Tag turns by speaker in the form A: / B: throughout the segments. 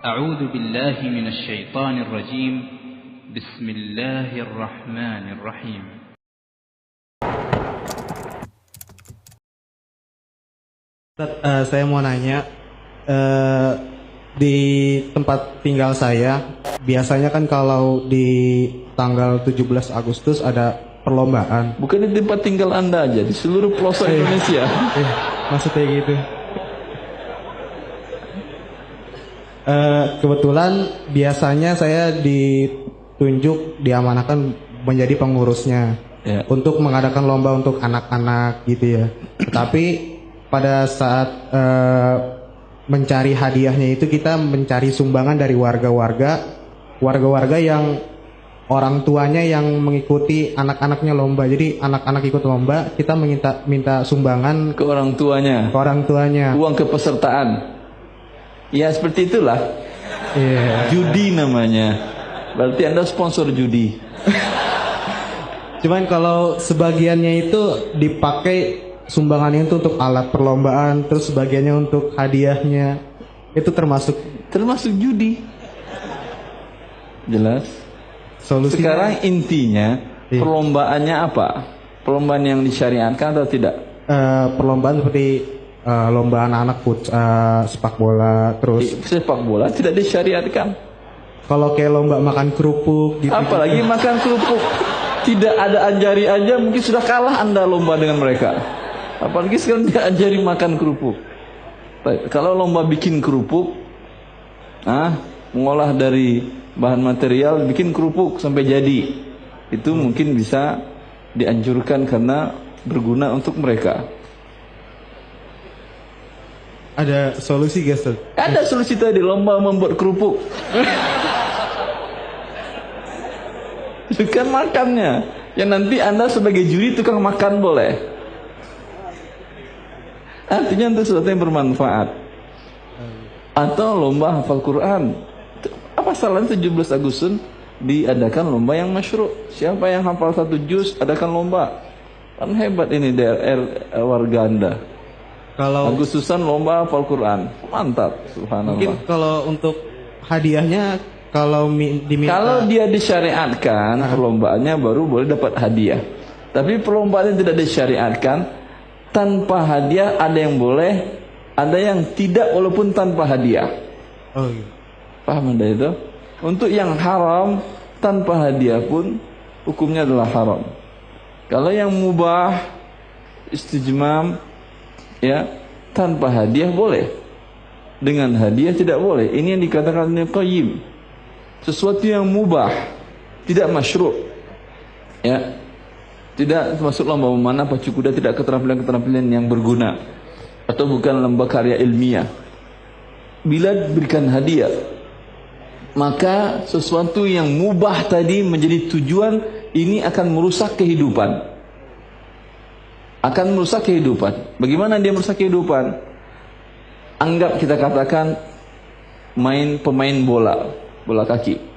A: أعوذ بالله من الشيطان الرجيم بسم الله الرحمن الرحيم
B: Saya mau nanya, di tempat tinggal saya, biasanya kan kalau di tanggal 17 Agustus ada perlombaan.
C: Bukan di tempat tinggal Anda aja, di seluruh pelosok Indonesia.
B: Maksudnya gitu. Kebetulan biasanya saya ditunjuk, diamanahkan menjadi pengurusnya,
C: Ya.
B: untuk mengadakan lomba untuk anak-anak gitu ya. Tetapi pada saat mencari hadiahnya itu kita mencari sumbangan dari warga-warga yang orang tuanya yang mengikuti anak-anaknya lomba. Jadi anak-anak ikut lomba, kita minta sumbangan
C: Ke orang tuanya, uang kepesertaan. Ya seperti itulah. Judi namanya. Berarti Anda sponsor judi.
B: Cuman kalau sebagiannya itu dipakai sumbangannya itu untuk alat perlombaan, terus sebagiannya untuk hadiahnya, itu termasuk
C: judi. Jelas.
B: solusi.
C: Sekarang intinya perlombaannya apa? Perlombaan yang disyariatkan atau tidak?
B: Perlombaan seperti lomba anak-anak sepak bola, terus
C: Sepak bola tidak disyariatkan.
B: kalau kayak lomba makan kerupuk gitu.
C: Apalagi makan kerupuk. Tidak ada ajari aja mungkin sudah kalah Anda lomba dengan mereka. Apalagi sekarang dia ajari makan kerupuk. Baik, kalau lomba bikin kerupuk, mengolah dari bahan material bikin kerupuk sampai jadi, itu mungkin bisa dianjurkan karena berguna untuk mereka.
B: Ada solusi guys?
C: Ada solusi tadi, lomba membuat kerupuk. Bukan makannya. Ya nanti Anda sebagai juri tukang makan boleh. Artinya untuk sesuatu yang bermanfaat. Atau lomba hafal Quran. Apa salahnya 17 Agustus diadakan lomba yang masyru'? Siapa yang hafal 1 juz adakan lomba. Kan hebat ini DRR warga Anda.
B: Kalau
C: Agustusan lomba hafal Quran. Mantap, subhanallah.
B: mungkin kalau untuk hadiahnya, kalau diminta,
C: Kalau dia disyariatkan perlombaannya baru boleh dapat hadiah. Tapi perlombaan yang tidak disyariatkan tanpa hadiah ada yang boleh, ada yang tidak walaupun tanpa hadiah.
B: Oh iya.
C: Paham Anda itu? Untuk yang haram tanpa hadiah pun hukumnya adalah haram. Kalau yang mubah istijmam ya tanpa hadiah boleh. Dengan hadiah tidak boleh. Ini yang dikatakan Ibnu Qayyim. Sesuatu yang mubah, tidak masyru'. Ya. Tidak termasuk lomba memanah pacu kuda, tidak keterampilan-keterampilan yang berguna atau bukan lomba karya ilmiah. Bila diberikan hadiah, maka sesuatu yang mubah tadi menjadi tujuan ini akan merusak kehidupan. Akan merusak kehidupan. Bagaimana dia merusak kehidupan? Anggap kita katakan pemain bola kaki.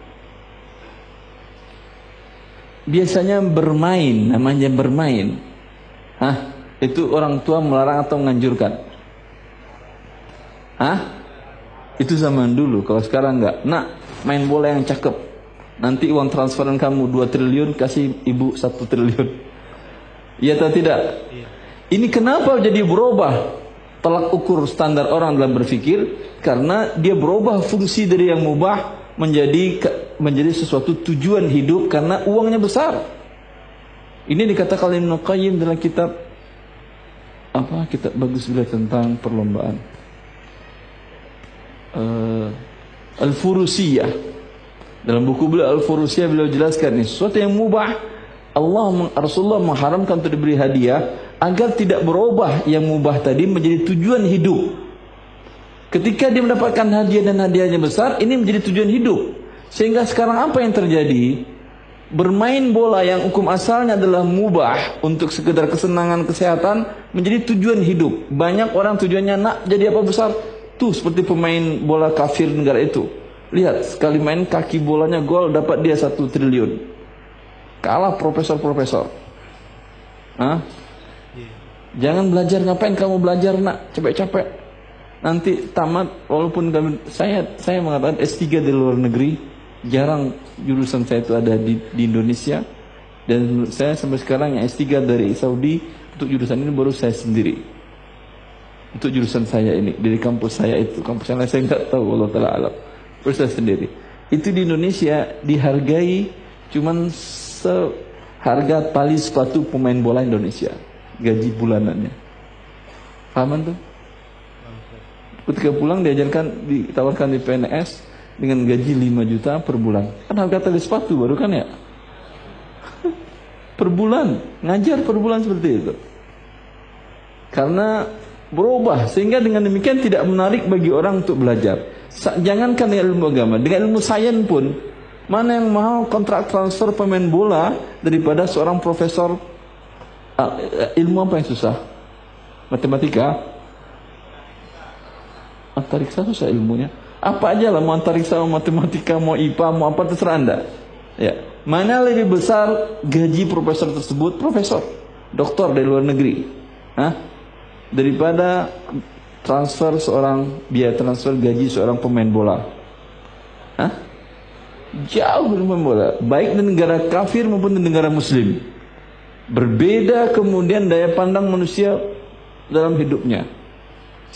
C: Biasanya bermain, namanya bermain. Itu orang tua melarang atau menganjurkan? Itu zaman dulu. Kalau sekarang enggak. Nak, main bola yang cakep. Nanti uang transferan kamu 2 triliun, kasih ibu 1 triliun. Iya atau tidak? Ini kenapa jadi berubah tolak ukur standar orang dalam berpikir? Karena dia berubah fungsi dari yang mubah menjadi sesuatu tujuan hidup karena uangnya besar. Ini dikatakan Ibnu Qayyim dalam kitab bagus bila tentang perlombaan. Al-Furusiyah. Dalam buku beliau Al-Furusiyah beliau jelaskan ini sesuatu yang mubah Rasulullah mengharamkan untuk diberi hadiah agar tidak berubah yang mubah tadi menjadi tujuan hidup. Ketika dia mendapatkan hadiah dan hadiahnya besar, ini menjadi tujuan hidup. Sehingga sekarang apa yang terjadi? Bermain bola yang hukum asalnya adalah mubah untuk sekedar kesenangan kesehatan menjadi tujuan hidup. Banyak orang tujuannya nak jadi apa besar? Tuh seperti pemain bola kafir negara itu. Lihat, sekali main kaki bolanya gol dapat dia 1 triliun. Kalah profesor-profesor. Jangan belajar, ngapain kamu belajar nak? Capek-capek. nanti tamat, walaupun saya mengatakan S3 di luar negeri, jarang jurusan saya itu ada di Indonesia, dan menurut saya sampai sekarang yang S3 dari Saudi untuk jurusan ini baru saya sendiri. Untuk jurusan saya ini dari kampus saya itu, kampus yang lain saya nggak tahu, Allah taala alam. Baru saya sendiri. Itu di Indonesia dihargai cuman seharga tali sepatu pemain bola Indonesia, gaji bulanannya. Pahaman tuh? Ketika pulang ditawarkan di PNS dengan gaji 5 juta per bulan. Kan harga tali sepatu baru kan ya? Per bulan, ngajar per bulan seperti itu. Karena berubah, sehingga dengan demikian tidak menarik bagi orang untuk belajar. Jangankan dengan ilmu agama, dengan ilmu sains pun, mana yang mahal kontrak transfer pemain bola daripada seorang profesor? Ilmu apa yang susah? Matematika? Antariksa susah ilmunya. Apa aja lah, mau antariksa, mau matematika, mau IPA, mau apa, terserah Anda. Ya, mana lebih besar gaji profesor tersebut, profesor, doktor dari luar negeri, daripada biaya transfer gaji seorang pemain bola? Jauh dari pemain bola, baik di negara kafir maupun di negara muslim. Berbeda kemudian daya pandang manusia dalam hidupnya,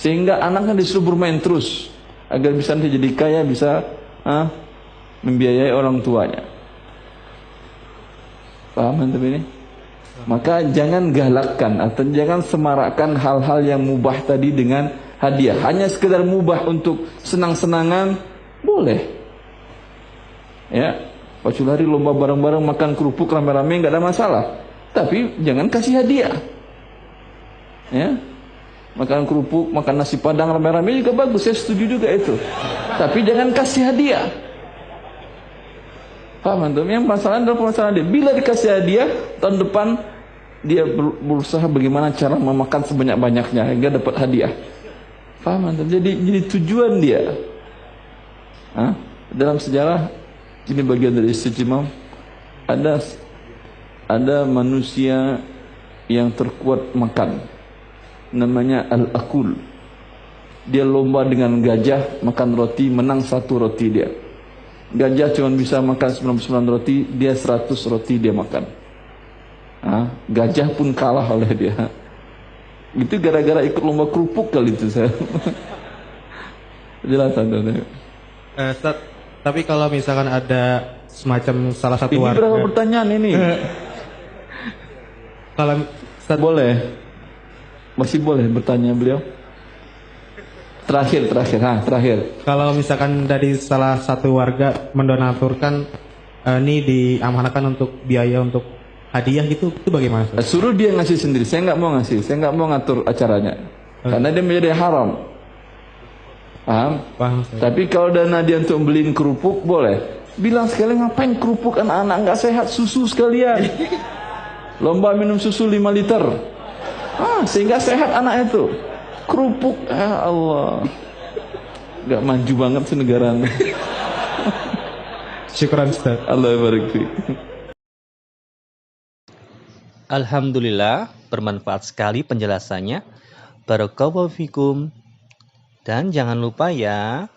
C: sehingga anaknya disuruh bermain terus agar bisa nanti jadi kaya, bisa membiayai orang tuanya. Paham antum ini? Maka jangan galakkan atau jangan semarakkan hal-hal yang mubah tadi dengan hadiah. Hanya sekedar mubah untuk senang-senangan boleh. Ya, pacul hari lomba bareng-bareng makan kerupuk rame-rame nggak ada masalah. Tapi jangan kasih hadiah. Ya, makan kerupuk, makan nasi padang rame-rame juga bagus, saya setuju juga itu. Tapi jangan kasih hadiah. Paham antum? Yang masalah adalah permasalahan dia. Bila dikasih hadiah, tahun depan dia berusaha bagaimana cara memakan sebanyak-banyaknya hingga dapat hadiah. Paham antum? Jadi tujuan dia. Dalam sejarah ini bagian dari istijmam, ada manusia yang terkuat makan, namanya al-akul. Dia lomba dengan gajah makan roti, menang 1 roti dia. Gajah cuma bisa makan 99 roti, dia 100 roti dia makan. Gajah pun kalah oleh dia. Itu gara-gara ikut lomba kerupuk kali itu saya. Jelas ada.
B: Tapi kalau misalkan ada semacam salah satu
C: ini
B: warga.
C: Berapa pertanyaan ini?
B: Kalau
C: boleh, masih boleh bertanya beliau. Terakhir.
B: Kalau misalkan dari salah satu warga mendonaturkan ini diamanahkan untuk biaya untuk hadiah gitu, itu bagaimana?
C: Suruh dia ngasih sendiri. Saya nggak mau ngasih, saya nggak mau ngatur acaranya, karena dia menjadi haram. Paham? Tapi kalau dana dia untuk beliin kerupuk boleh. Bilang sekali, ngapain kerupuk anak-anak nggak sehat, susu sekalian. Lomba minum susu 5 liter. Sehingga sehat anak itu. Kerupuk, ya Allah, nggak maju banget sih negara.
B: Syukran Ustaz.
C: Allah barik fiik.
D: Alhamdulillah, bermanfaat sekali penjelasannya. Barakallahu fikum. Dan jangan lupa ya,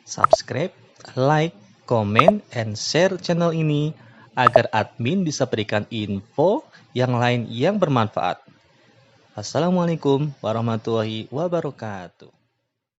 D: subscribe, like, comment, and share channel ini agar admin bisa berikan info yang lain yang bermanfaat. Assalamualaikum warahmatullahi wabarakatuh.